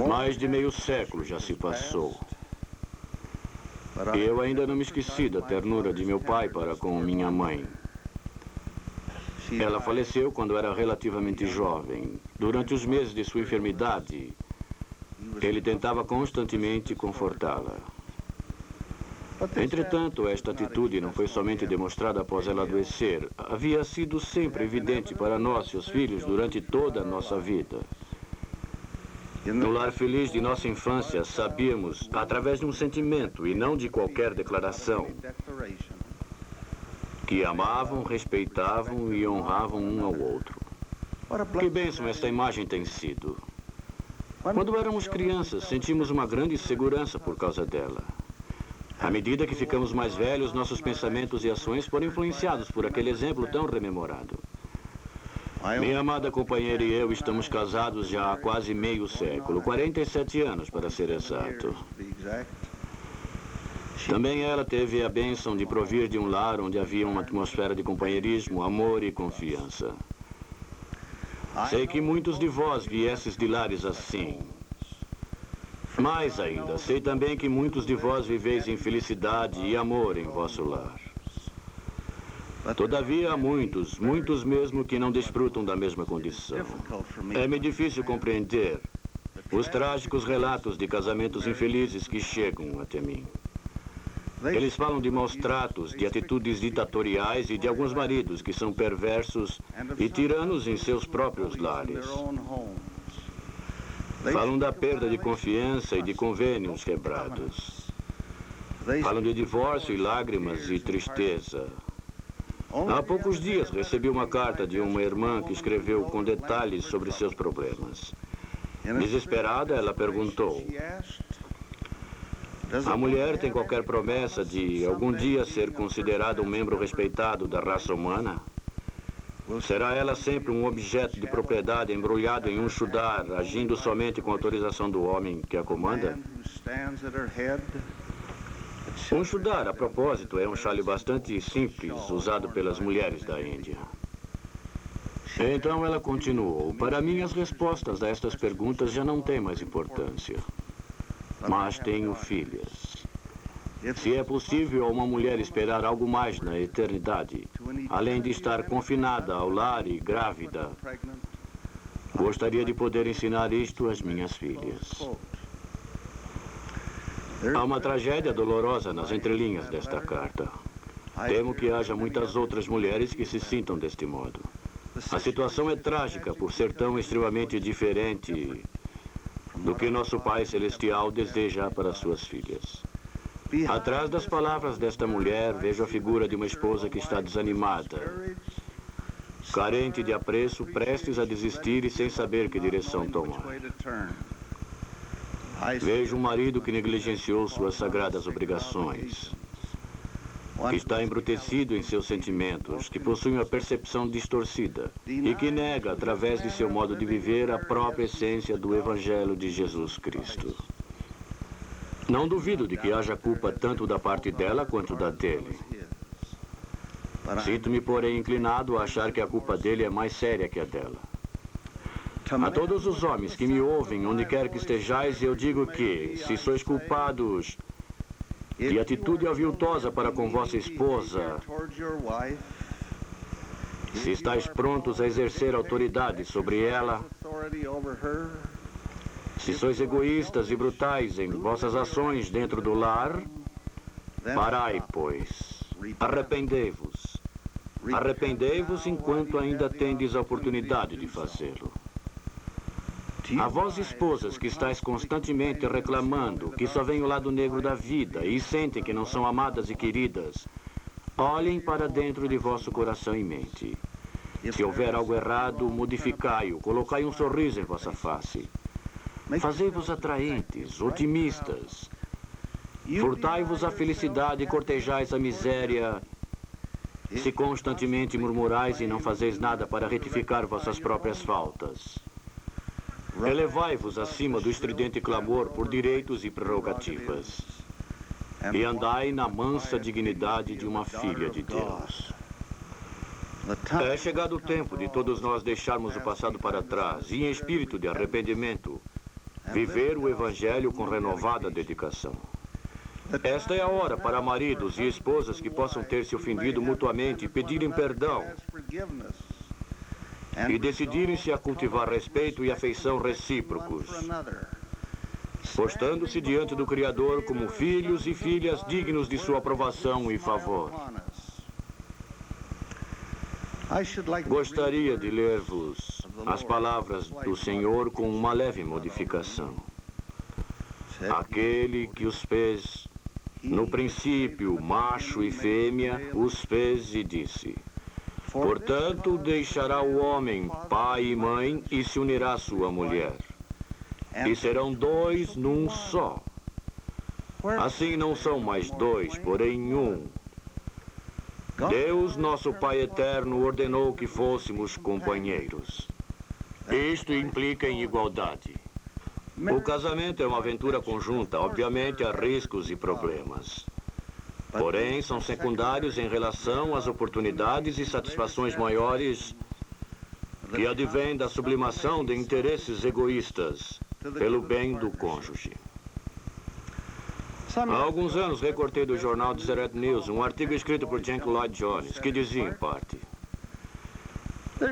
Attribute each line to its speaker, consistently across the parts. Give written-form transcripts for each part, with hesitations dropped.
Speaker 1: Mais de meio século já se passou. E eu ainda não me esqueci da ternura de meu pai para com minha mãe. Ela faleceu quando era relativamente jovem. Durante os meses de sua enfermidade, ele tentava constantemente confortá-la. Entretanto, esta atitude não foi somente demonstrada após ela adoecer. Havia sido sempre evidente para nós, seus filhos, durante toda a nossa vida. No lar feliz de nossa infância, sabíamos, através de um sentimento e não de qualquer declaração, que amavam, respeitavam e honravam um ao outro. Que bênção esta imagem tem sido. Quando éramos crianças, sentimos uma grande segurança por causa dela. À medida que ficamos mais velhos, nossos pensamentos e ações foram influenciados por aquele exemplo tão rememorado. Minha amada companheira e eu estamos casados já há quase meio século, 47 anos para ser exato. Também ela teve a bênção de provir de um lar onde havia uma atmosfera de companheirismo, amor e confiança. Sei que muitos de vós viesses de lares assim. Mais ainda, sei também que muitos de vós viveis em felicidade e amor em vosso lar. Todavia, há muitos mesmo que não desfrutam da mesma condição. É-me difícil compreender os trágicos relatos de casamentos infelizes que chegam até mim. Eles falam de maus tratos, de atitudes ditatoriais e de alguns maridos que são perversos e tiranos em seus próprios lares. Falam da perda de confiança e de convênios quebrados. Falam de divórcio e lágrimas e tristeza. Há poucos dias recebi uma carta de uma irmã que escreveu com detalhes sobre seus problemas. Desesperada, ela perguntou: a mulher tem qualquer promessa de algum dia ser considerada um membro respeitado da raça humana? Será ela sempre um objeto de propriedade embrulhado em um chudar, agindo somente com autorização do homem que a comanda? Um chudar, a propósito, é um chale bastante simples, usado pelas mulheres da Índia. Então ela continuou: para mim as respostas a estas perguntas já não têm mais importância. Mas tenho filhas. Se é possível a uma mulher esperar algo mais na eternidade, além de estar confinada ao lar e grávida, gostaria de poder ensinar isto às minhas filhas. Há uma tragédia dolorosa nas entrelinhas desta carta. Temo que haja muitas outras mulheres que se sintam deste modo. A situação é trágica por ser tão extremamente diferente do que nosso Pai Celestial deseja para suas filhas. Atrás das palavras desta mulher, vejo a figura de uma esposa que está desanimada, carente de apreço, prestes a desistir e sem saber que direção tomar. Vejo um marido que negligenciou suas sagradas obrigações, que está embrutecido em seus sentimentos, que possui uma percepção distorcida e que nega, através de seu modo de viver, a própria essência do Evangelho de Jesus Cristo. Não duvido de que haja culpa tanto da parte dela quanto da dele. Sinto-me, porém, inclinado a achar que a culpa dele é mais séria que a dela. A todos os homens que me ouvem, onde quer que estejais, eu digo que, se sois culpados de atitude aviltosa para com vossa esposa, se estáis prontos a exercer autoridade sobre ela, se sois egoístas e brutais em vossas ações dentro do lar, parai, pois, arrependei-vos. Arrependei-vos enquanto ainda tendes a oportunidade de fazê-lo. A vós, esposas, que estáis constantemente reclamando que só vem o lado negro da vida e sentem que não são amadas e queridas, olhem para dentro de vosso coração e mente. Se houver algo errado, modificai-o, colocai um sorriso em vossa face. Fazei-vos atraentes, otimistas. Furtai-vos a felicidade e cortejais a miséria. Se constantemente murmurais e não fazeis nada para retificar vossas próprias faltas. Elevai-vos acima do estridente clamor por direitos e prerrogativas. E andai na mansa dignidade de uma filha de Deus. É chegado o tempo de todos nós deixarmos o passado para trás e, em espírito de arrependimento, viver o Evangelho com renovada dedicação. Esta é a hora para maridos e esposas que possam ter se ofendido mutuamente e pedirem perdão e decidirem-se a cultivar respeito e afeição recíprocos, postando-se diante do Criador como filhos e filhas dignos de sua aprovação e favor. Gostaria de ler-vos as palavras do Senhor com uma leve modificação. Aquele que os fez, no princípio, macho e fêmea, os fez e disse: portanto, deixará o homem pai e mãe e se unirá à sua mulher, e serão dois num só. Assim não são mais dois, porém um. Deus, nosso Pai eterno, ordenou que fôssemos companheiros. Isto implica em igualdade. O casamento é uma aventura conjunta, obviamente há riscos e problemas. Porém, são secundários em relação às oportunidades e satisfações maiores que advêm da sublimação de interesses egoístas pelo bem do cônjuge. Há alguns anos recortei do jornal Deseret News um artigo escrito por Jack Lloyd Jones que dizia em parte: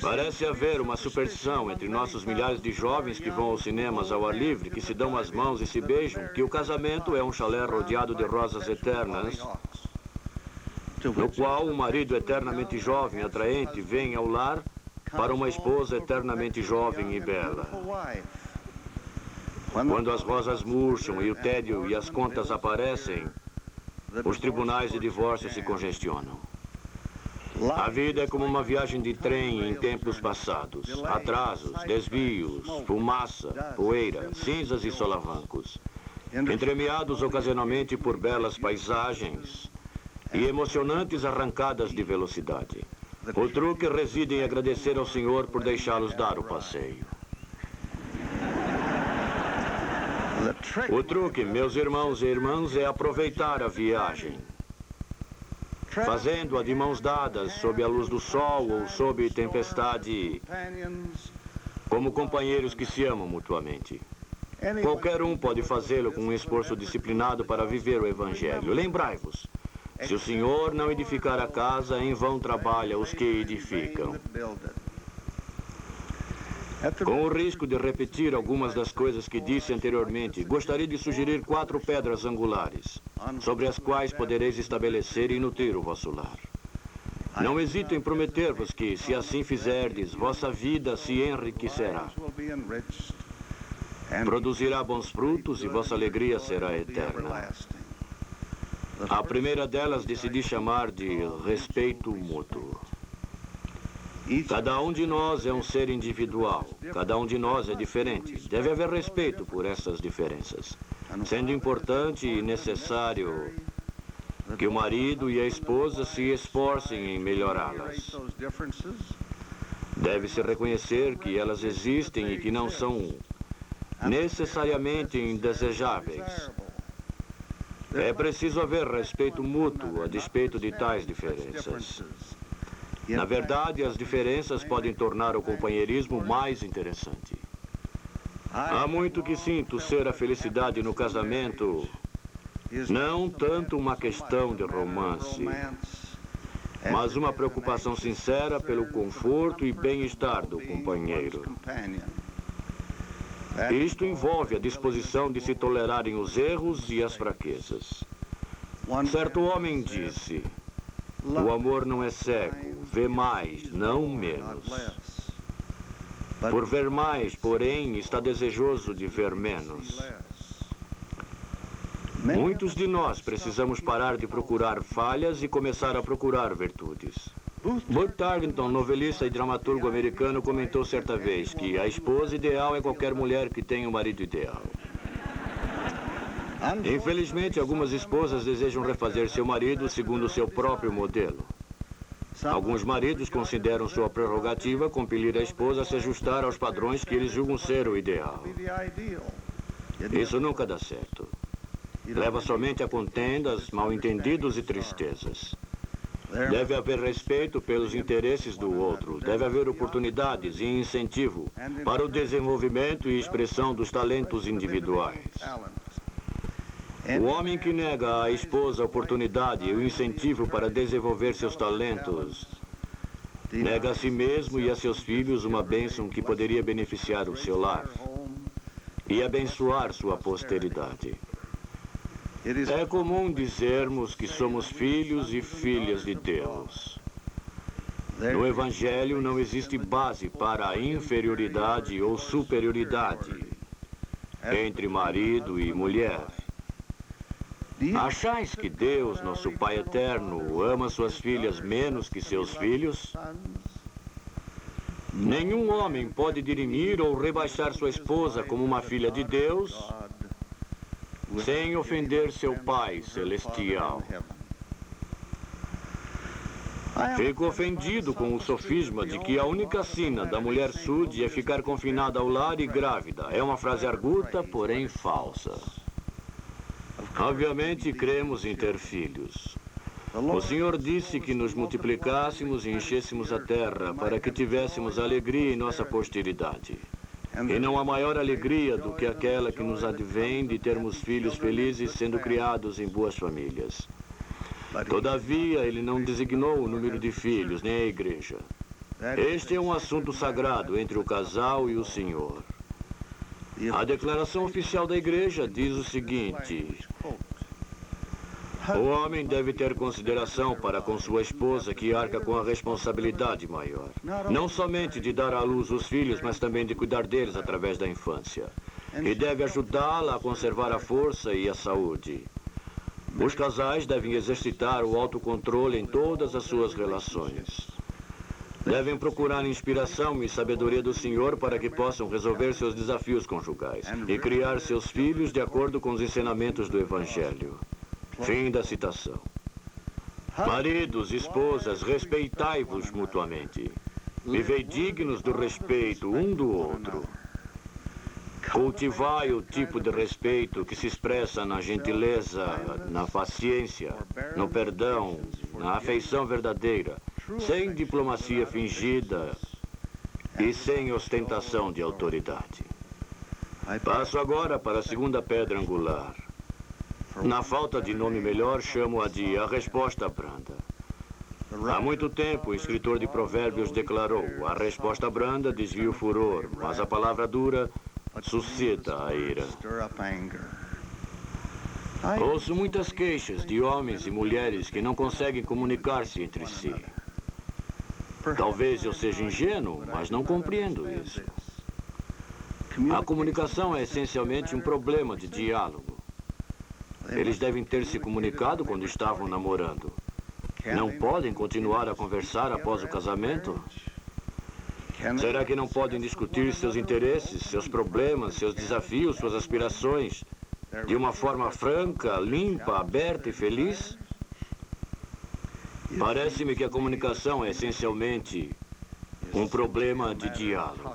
Speaker 1: parece haver uma superstição entre nossos milhares de jovens que vão aos cinemas ao ar livre, que se dão as mãos e se beijam, que o casamento é um chalé rodeado de rosas eternas, no qual um marido eternamente jovem e atraente vem ao lar para uma esposa eternamente jovem e bela. Quando as rosas murcham e o tédio e as contas aparecem, os tribunais de divórcio se congestionam. A vida é como uma viagem de trem em tempos passados. Atrasos, desvios, fumaça, poeira, cinzas e solavancos, entremeados ocasionalmente por belas paisagens e emocionantes arrancadas de velocidade. O truque reside em agradecer ao Senhor por deixá-los dar o passeio. O truque, meus irmãos e irmãs, é aproveitar a viagem, fazendo-a de mãos dadas, sob a luz do sol ou sob tempestade, como companheiros que se amam mutuamente. Qualquer um pode fazê-lo com um esforço disciplinado para viver o Evangelho. Lembrai-vos, se o Senhor não edificar a casa, em vão trabalha os que edificam. Com o risco de repetir algumas das coisas que disse anteriormente, gostaria de sugerir 4 pedras angulares, sobre as quais podereis estabelecer e nutrir o vosso lar. Não hesito em prometer-vos que, se assim fizerdes, vossa vida se enriquecerá, produzirá bons frutos e vossa alegria será eterna. A primeira delas decidi chamar de respeito mútuo. Cada um de nós é um ser individual, cada um de nós é diferente. Deve haver respeito por essas diferenças, sendo importante e necessário que o marido e a esposa se esforcem em melhorá-las. Deve-se reconhecer que elas existem e que não são necessariamente indesejáveis. É preciso haver respeito mútuo a despeito de tais diferenças. Na verdade, as diferenças podem tornar o companheirismo mais interessante. Há muito que sinto ser a felicidade no casamento, não tanto uma questão de romance, mas uma preocupação sincera pelo conforto e bem-estar do companheiro. Isto envolve a disposição de se tolerarem os erros e as fraquezas. Certo homem disse: o amor não é cego, vê mais, não menos. Por ver mais, porém, está desejoso de ver menos. Muitos de nós precisamos parar de procurar falhas e começar a procurar virtudes. Burt Tarkington, novelista e dramaturgo americano, comentou certa vez que a esposa ideal é qualquer mulher que tenha um marido ideal. Infelizmente, algumas esposas desejam refazer seu marido segundo o seu próprio modelo. Alguns maridos consideram sua prerrogativa compelir a esposa a se ajustar aos padrões que eles julgam ser o ideal. Isso nunca dá certo. Leva somente a contendas, mal-entendidos e tristezas. Deve haver respeito pelos interesses do outro. Deve haver oportunidades e incentivo para o desenvolvimento e expressão dos talentos individuais. O homem que nega à esposa a oportunidade e o incentivo para desenvolver seus talentos, nega a si mesmo e a seus filhos uma bênção que poderia beneficiar o seu lar e abençoar sua posteridade. É comum dizermos que somos filhos e filhas de Deus. No Evangelho não existe base para a inferioridade ou superioridade entre marido e mulher. Achais que Deus, nosso Pai eterno, ama suas filhas menos que seus filhos? Nenhum homem pode dirimir ou rebaixar sua esposa como uma filha de Deus sem ofender seu Pai celestial. Fico ofendido com o sofisma de que a única sina da mulher sude é ficar confinada ao lar e grávida. É uma frase arguta, porém falsa. Obviamente, cremos em ter filhos. O Senhor disse que nos multiplicássemos e enchêssemos a terra para que tivéssemos alegria em nossa posteridade. E não há maior alegria do que aquela que nos advém de termos filhos felizes sendo criados em boas famílias. Todavia, ele não designou o número de filhos, nem a igreja. Este é um assunto sagrado entre o casal e o Senhor. A declaração oficial da igreja diz o seguinte: o homem deve ter consideração para com sua esposa que arca com a responsabilidade maior. Não somente de dar à luz os filhos, mas também de cuidar deles através da infância. E deve ajudá-la a conservar a força e a saúde. Os casais devem exercitar o autocontrole em todas as suas relações. Devem procurar inspiração e sabedoria do Senhor para que possam resolver seus desafios conjugais e criar seus filhos de acordo com os ensinamentos do Evangelho. Fim da citação. Maridos, esposas, respeitai-vos mutuamente. Vivei dignos do respeito um do outro. Cultivai o tipo de respeito que se expressa na gentileza, na paciência, no perdão, na afeição verdadeira, sem diplomacia fingida e sem ostentação de autoridade. Passo agora para a segunda pedra angular. Na falta de nome melhor, chamo-a de a resposta branda. Há muito tempo, o escritor de Provérbios declarou: a resposta branda desvia o furor, mas a palavra dura suscita a ira. Ouço muitas queixas de homens e mulheres que não conseguem comunicar-se entre si. Talvez eu seja ingênuo, mas não compreendo isso. A comunicação é essencialmente um problema de diálogo. Eles devem ter se comunicado quando estavam namorando. Não podem continuar a conversar após o casamento? Será que não podem discutir seus interesses, seus problemas, seus desafios, suas aspirações de uma forma franca, limpa, aberta e feliz? Parece-me que a comunicação é essencialmente um problema de diálogo.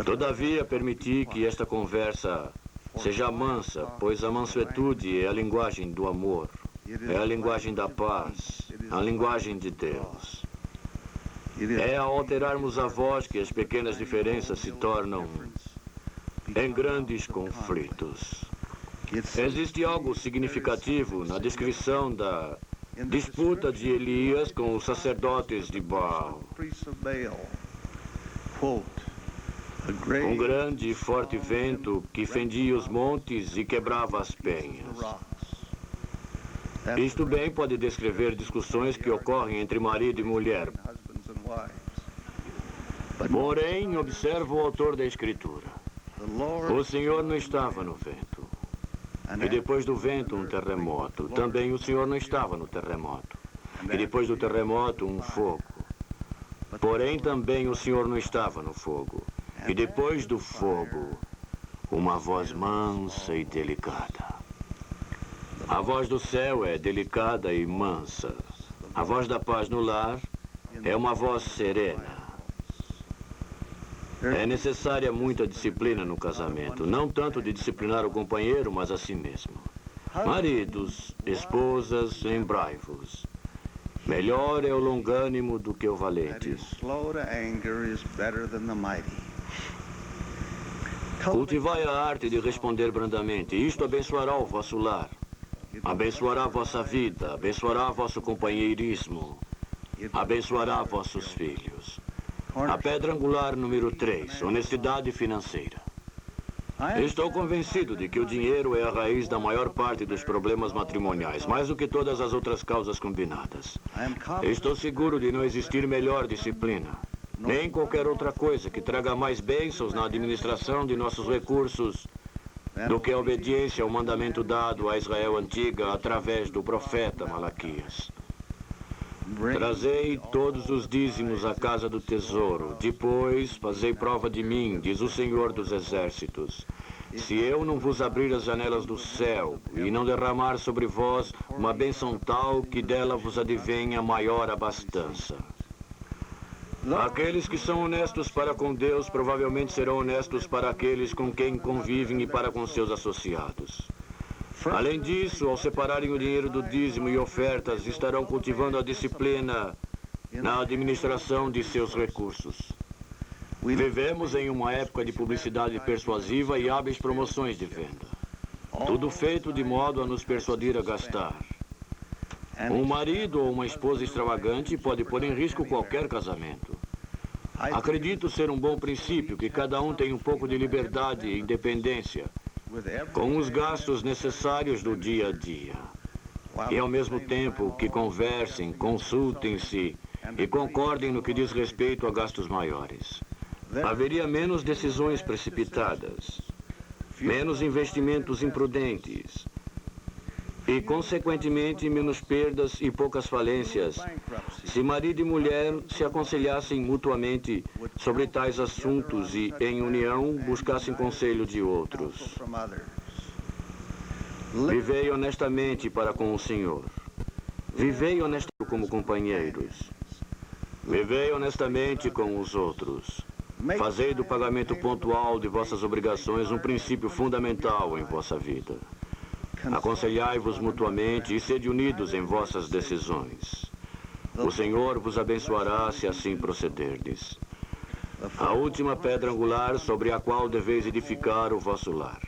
Speaker 1: Todavia, permiti que esta conversa seja mansa, pois a mansuetude é a linguagem do amor, é a linguagem da paz, a linguagem de Deus. É ao alterarmos a voz que as pequenas diferenças se tornam em grandes conflitos. Existe algo significativo na descrição da disputa de Elias com os sacerdotes de Baal. Um grande e forte vento que fendia os montes e quebrava as penhas. Isto bem pode descrever discussões que ocorrem entre marido e mulher. Porém, observa o autor da Escritura. O Senhor não estava no vento. E depois do vento, um terremoto. Também o Senhor não estava no terremoto. E depois do terremoto, um fogo. Porém, também o Senhor não estava no fogo. E depois do fogo, uma voz mansa e delicada. A voz do céu é delicada e mansa. A voz da paz no lar é uma voz serena. É necessária muita disciplina no casamento. Não tanto de disciplinar o companheiro, mas a si mesmo. Maridos, esposas, lembrai-vos. Melhor é o longânimo do que o valente. Cultivai a arte de responder brandamente. Isto abençoará o vosso lar. Abençoará a vossa vida. Abençoará vosso companheirismo. Abençoará vossos filhos. A pedra angular número 3, honestidade financeira. Estou convencido de que o dinheiro é a raiz da maior parte dos problemas matrimoniais, mais do que todas as outras causas combinadas. Estou seguro de não existir melhor disciplina, nem qualquer outra coisa que traga mais bênçãos na administração de nossos recursos do que a obediência ao mandamento dado a Israel antiga através do profeta Malaquias. Trazei todos os dízimos à casa do tesouro. Depois, fazei prova de mim, diz o Senhor dos Exércitos. Se eu não vos abrir as janelas do céu e não derramar sobre vós uma bênção tal que dela vos advenha maior abastança. Aqueles que são honestos para com Deus provavelmente serão honestos para aqueles com quem convivem e para com seus associados. Além disso, ao separarem o dinheiro do dízimo e ofertas, estarão cultivando a disciplina na administração de seus recursos. Vivemos em uma época de publicidade persuasiva e hábeis promoções de venda. Tudo feito de modo a nos persuadir a gastar. Um marido ou uma esposa extravagante pode pôr em risco qualquer casamento. Acredito ser um bom princípio que cada um tenha um pouco de liberdade e independência, com os gastos necessários do dia a dia. E ao mesmo tempo que conversem, consultem-se e concordem no que diz respeito a gastos maiores. Haveria menos decisões precipitadas, menos investimentos imprudentes e, consequentemente, menos perdas e poucas falências, se marido e mulher se aconselhassem mutuamente sobre tais assuntos e, em união, buscassem conselho de outros. Vivei honestamente para com o Senhor. Vivei honestamente como companheiros. Vivei honestamente com os outros. Fazei do pagamento pontual de vossas obrigações um princípio fundamental em vossa vida. Aconselhai-vos mutuamente e sede unidos em vossas decisões. O Senhor vos abençoará se assim procederdes. A última pedra angular sobre a qual deveis edificar o vosso lar.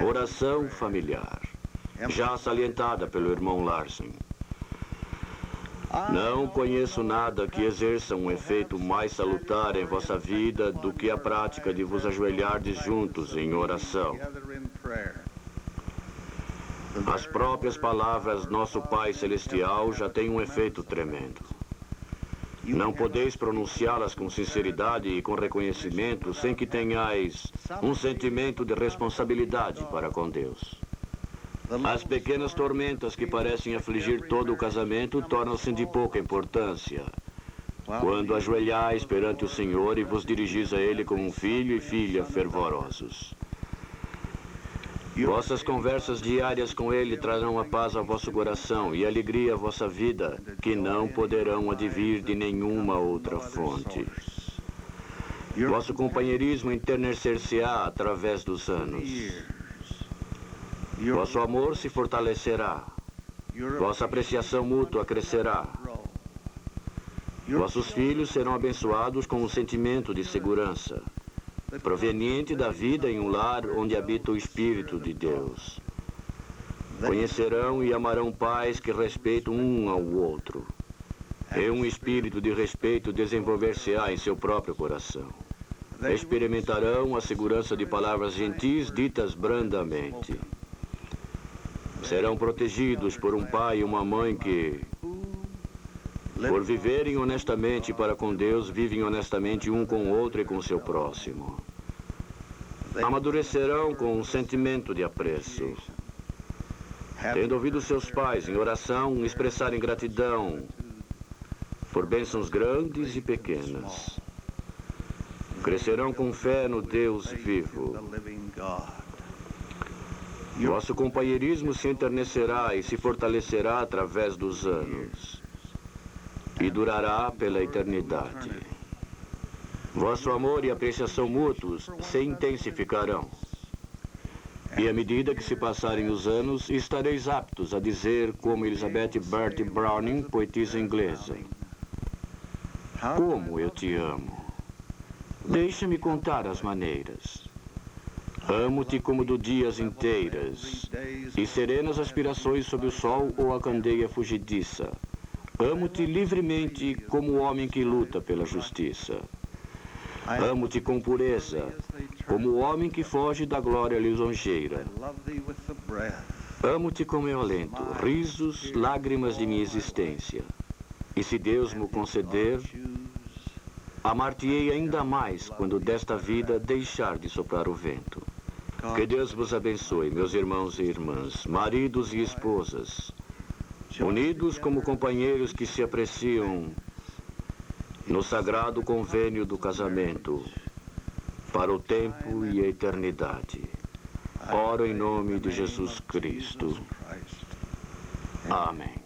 Speaker 1: Oração familiar. Já salientada pelo irmão Larsen. Não conheço nada que exerça um efeito mais salutar em vossa vida do que a prática de vos ajoelhardes juntos em oração. As próprias palavras Nosso Pai Celestial já têm um efeito tremendo. Não podeis pronunciá-las com sinceridade e com reconhecimento sem que tenhais um sentimento de responsabilidade para com Deus. As pequenas tormentas que parecem afligir todo o casamento tornam-se de pouca importância quando ajoelhais perante o Senhor e vos dirigis a Ele como um filho e filha fervorosos. Vossas conversas diárias com Ele trarão a paz ao vosso coração e alegria à vossa vida, que não poderão advir de nenhuma outra fonte. Vosso companheirismo enternecer-se-á através dos anos. Vosso amor se fortalecerá. Vossa apreciação mútua crescerá. Vossos filhos serão abençoados com um sentimento de segurança, proveniente da vida em um lar onde habita o Espírito de Deus. Conhecerão e amarão pais que respeitam um ao outro. E um espírito de respeito desenvolver-se-á em seu próprio coração. Experimentarão a segurança de palavras gentis ditas brandamente. Serão protegidos por um pai e uma mãe que, por viverem honestamente para com Deus, vivem honestamente um com o outro e com o seu próximo. Amadurecerão com um sentimento de apreço. Tendo ouvido seus pais em oração expressarem gratidão por bênçãos grandes e pequenas. Crescerão com fé no Deus vivo. Vosso companheirismo se enternecerá e se fortalecerá através dos anos. E durará pela eternidade. Vosso amor e apreciação mútuos se intensificarão. E à medida que se passarem os anos, estareis aptos a dizer como Elizabeth Bertie Browning, poetisa inglesa: como eu te amo. Deixa-me contar as maneiras. Amo-te como do dias inteiras, e serenas aspirações sob o sol ou a candeia fugidiça. Amo-te livremente como o homem que luta pela justiça. Amo-te com pureza, como o homem que foge da glória lisonjeira. Amo-te com meu alento, risos, lágrimas de minha existência. E se Deus me conceder, amar-te-ei ainda mais quando desta vida deixar de soprar o vento. Que Deus vos abençoe, meus irmãos e irmãs, maridos e esposas, unidos como companheiros que se apreciam no sagrado convênio do casamento, para o tempo e a eternidade. Oro em nome de Jesus Cristo. Amém.